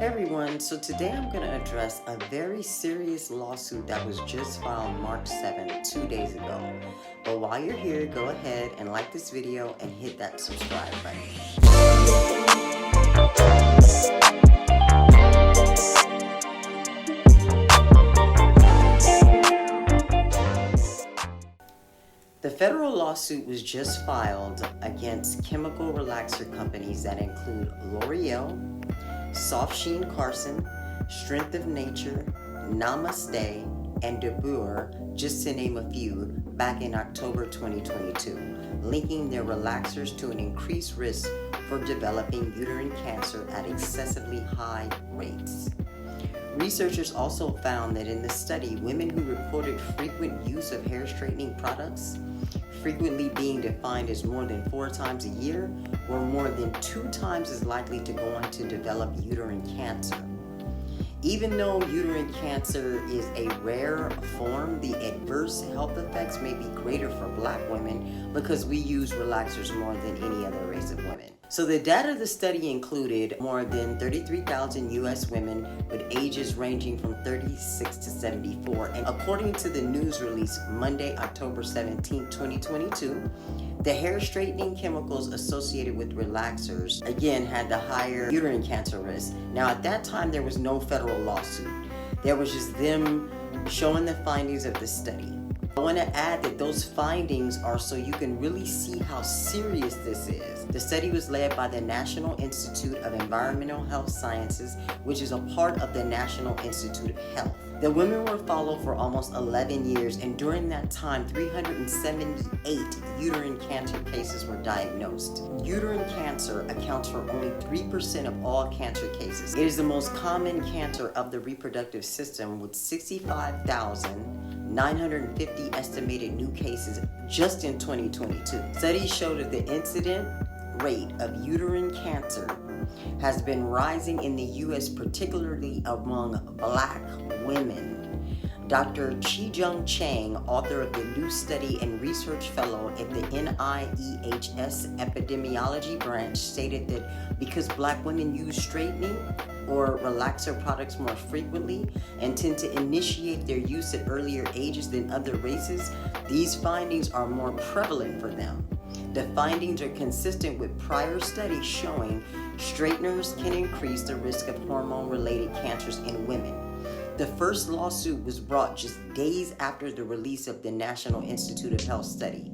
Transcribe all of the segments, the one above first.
Hey everyone, so today I'm going to address a very serious lawsuit that was just filed March 7th, 2 days ago. But while you're here, go ahead and like this video and hit that subscribe button. The federal lawsuit was just filed against chemical relaxer companies that include L'Oreal, Sheen Carson, Strength of Nature, Namaste, and Dabur, just to name a few, back in October 2022, linking their relaxers to an increased risk for developing uterine cancer at excessively high rates. Researchers also found that in the study, women who reported frequent use of hair straightening products, frequently being defined as more than 4 times a year, were more than 2 times as likely to go on to develop uterine cancer. Even though uterine cancer is a rare form, the adverse health effects may be greater for Black women because we use relaxers more than any other race of women. So the data of the study included more than 33,000 U.S. women with ages ranging from 36 to 74. And according to the news release Monday, October 17, 2022, the hair straightening chemicals associated with relaxers, again, had the higher uterine cancer risk. Now, at that time, there was no federal lawsuit. There was just them showing the findings of the study. I want to add that those findings are so you can really see how serious this is. The study was led by the National Institute of Environmental Health Sciences, which is a part of the National Institute of Health. The women were followed for almost 11 years, and during that time, 378 uterine cancer cases were diagnosed. Uterine cancer accounts for only 3% of all cancer cases. It is the most common cancer of the reproductive system, with 65,950 estimated new cases just in 2022. Studies show that the incident rate of uterine cancer has been rising in the U.S., particularly among Black women. Dr. Chi-Jung Chang, author of the new study and research fellow at the NIEHS epidemiology branch, stated that because Black women use straightening or relaxer products more frequently and tend to initiate their use at earlier ages than other races, these findings are more prevalent for them. The findings are consistent with prior studies showing straighteners can increase the risk of hormone-related cancers in women. The first lawsuit was brought just days after the release of the National Institute of Health study.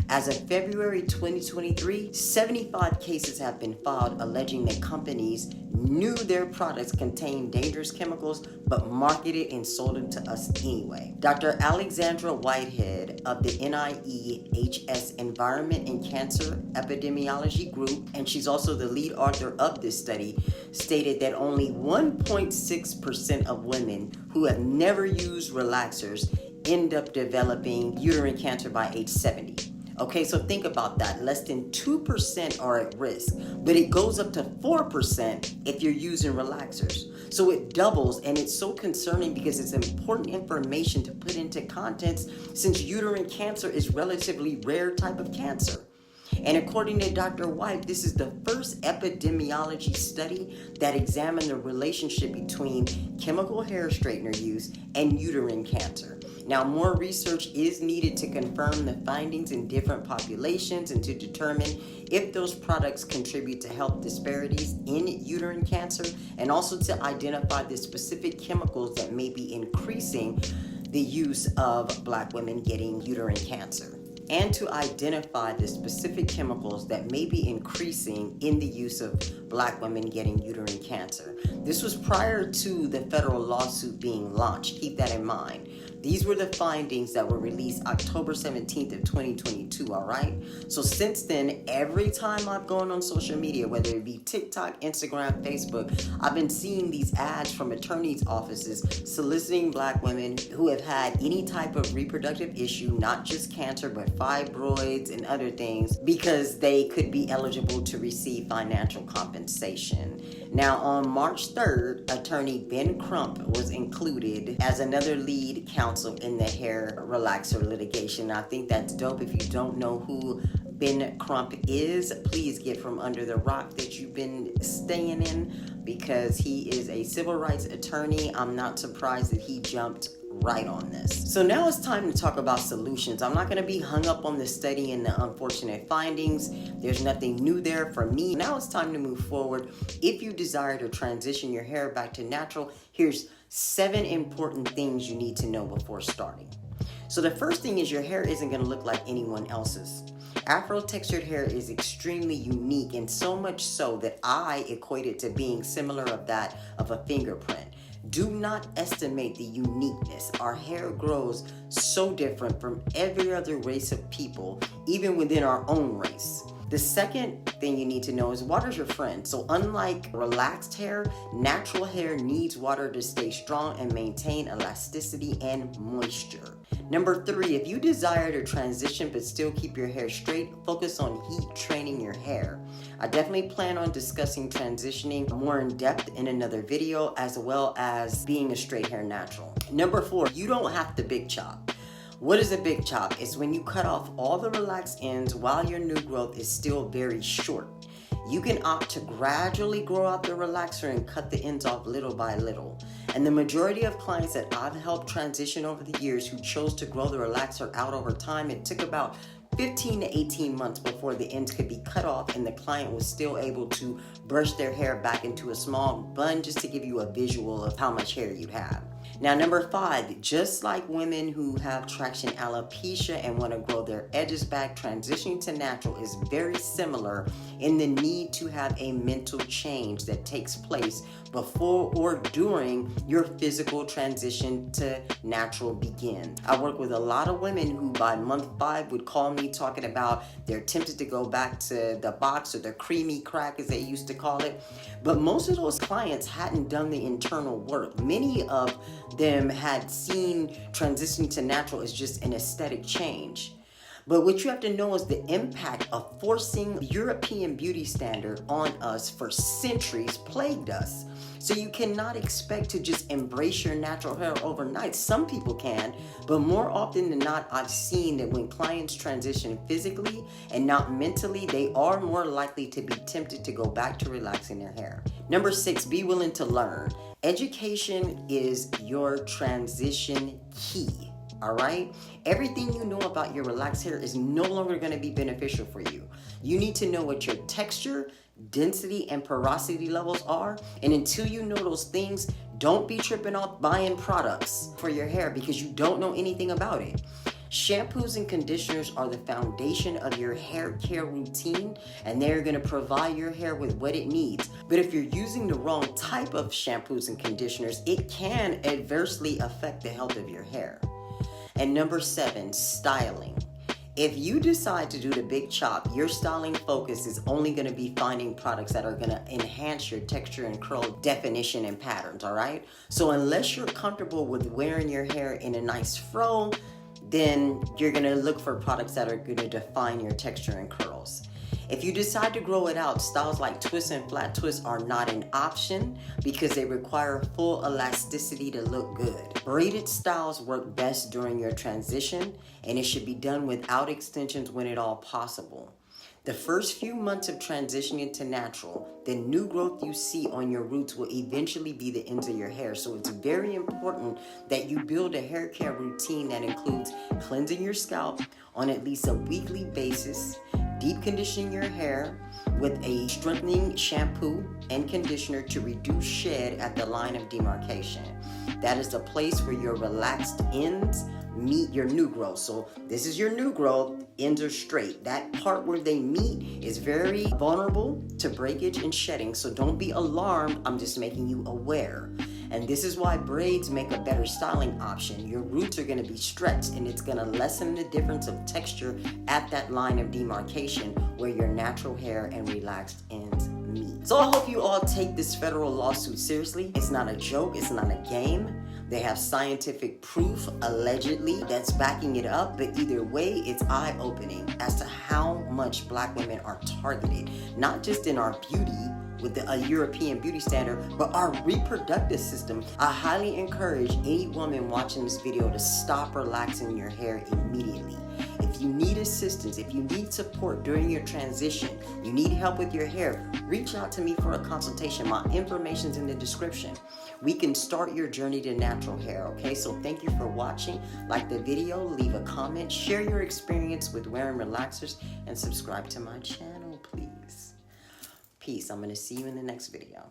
As of February 2023, 75 cases have been filed alleging that companies knew their products contained dangerous chemicals but marketed and sold them to us anyway. Dr. Alexandra Whitehead of the NIEHS Environment and Cancer Epidemiology Group, and she's also the lead author of this study, stated that only 1.6% of women who have never used relaxers end up developing uterine cancer by age 70. Okay, so think about that. Less than 2% are at risk, but it goes up to 4% if you're using relaxers. So it doubles, and it's so concerning because it's important information to put into context since uterine cancer is relatively rare type of cancer. And according to Dr. White, this is the first epidemiology study that examined the relationship between chemical hair straightener use and uterine cancer. Now, more research is needed to confirm the findings in different populations and to determine if those products contribute to health disparities in uterine cancer, and also to identify the specific chemicals that may be increasing the use of Black women getting uterine cancer, and to identify the specific chemicals that may be increasing in the use of Black women getting uterine cancer. This was prior to the federal lawsuit being launched. Keep that in mind. These were the findings that were released October 17th of 2022, all right? So since then, every time I've gone on social media, whether it be TikTok, Instagram, Facebook, I've been seeing these ads from attorneys' offices soliciting Black women who have had any type of reproductive issue, not just cancer, but fibroids and other things, because they could be eligible to receive financial compensation. Now, on March 3rd, attorney Ben Crump was included as another lead counsel in the hair relaxer litigation. I think that's dope. If you don't know who Ben Crump is, please get from under the rock that you've been staying in, because he is a civil rights attorney. I'm not surprised that he jumped right on this. So now it's time to talk about solutions. I'm not going to be hung up on the study and the unfortunate findings. There's nothing new there for me. Now it's time to move forward. If you desire to transition your hair back to natural, here's 7 important things you need to know before starting. So the first thing is your hair isn't going to look like anyone else's. Afro textured hair is extremely unique, and so much so that I equate it to being similar of that of a fingerprint. Do not estimate the uniqueness. Our hair grows so different from every other race of people, even within our own race. The second thing you need to know is water's your friend. So unlike relaxed hair, natural hair needs water to stay strong and maintain elasticity and moisture. Number 3, if you desire to transition but still keep your hair straight, focus on heat training your hair. I definitely plan on discussing transitioning more in depth in another video, as well as being a straight hair natural. Number 4, you don't have to big chop. What is a big chop? It's when you cut off all the relaxed ends while your new growth is still very short. You can opt to gradually grow out the relaxer and cut the ends off little by little. And the majority of clients that I've helped transition over the years who chose to grow the relaxer out over time, it took about 15 to 18 months before the ends could be cut off and the client was still able to brush their hair back into a small bun, just to give you a visual of how much hair you have. Now, number 5, just like women who have traction alopecia and want to grow their edges back, transitioning to natural is very similar in the need to have a mental change that takes place before or during your physical transition to natural begins. I work with a lot of women who by month 5 would call me talking about they're tempted to go back to the box or the creamy crack as they used to call it. But most of those clients hadn't done the internal work. Many of them had seen transitioning to natural as just an aesthetic change. But what you have to know is the impact of forcing the European beauty standard on us for centuries plagued us. So you cannot expect to just embrace your natural hair overnight. Some people can, but more often than not, I've seen that when clients transition physically and not mentally, they are more likely to be tempted to go back to relaxing their hair. Number 6, be willing to learn. Education is your transition key. All right? Everything you know about your relaxed hair is no longer going to be beneficial for you. You need to know what your texture, density, and porosity levels are. And until you know those things, don't be tripping off buying products for your hair because you don't know anything about it. Shampoos and conditioners are the foundation of your hair care routine, and they're going to provide your hair with what it needs. But if you're using the wrong type of shampoos and conditioners, it can adversely affect the health of your hair. And number 7, styling. If you decide to do the big chop, your styling focus is only going to be finding products that are going to enhance your texture and curl definition and patterns, all right? So unless you're comfortable with wearing your hair in a nice fro, then you're going to look for products that are going to define your texture and curls. If you decide to grow it out, styles like twists and flat twists are not an option because they require full elasticity to look good. Braided styles work best during your transition, and it should be done without extensions when at all possible. The first few months of transitioning to natural, the new growth you see on your roots will eventually be the ends of your hair. So it's very important that you build a hair care routine that includes cleansing your scalp on at least a weekly basis, deep conditioning your hair with a strengthening shampoo and conditioner to reduce shed at the line of demarcation. That is the place where your relaxed ends meet your new growth. So this is your new growth, ends are straight. That part where they meet is very vulnerable to breakage and shedding, so don't be alarmed. I'm just making you aware. And this is why braids make a better styling option. Your roots are going to be stretched, and it's going to lessen the difference of texture at that line of demarcation where your natural hair and relaxed ends meet. So I hope you all take this federal lawsuit seriously. It's not a joke. It's not a game. They have scientific proof, allegedly, that's backing it up. But either way, it's eye-opening as to how much Black women are targeted, not just in our beauty, with a European beauty standard, but our reproductive system. I highly encourage any woman watching this video to stop relaxing your hair immediately. If you need assistance, if you need support during your transition, you need help with your hair, reach out to me for a consultation. My information's in the description. We can start your journey to natural hair, okay? So thank you for watching. Like the video, leave a comment, share your experience with wearing relaxers, and subscribe to my channel, please. Peace. I'm going to see you in the next video.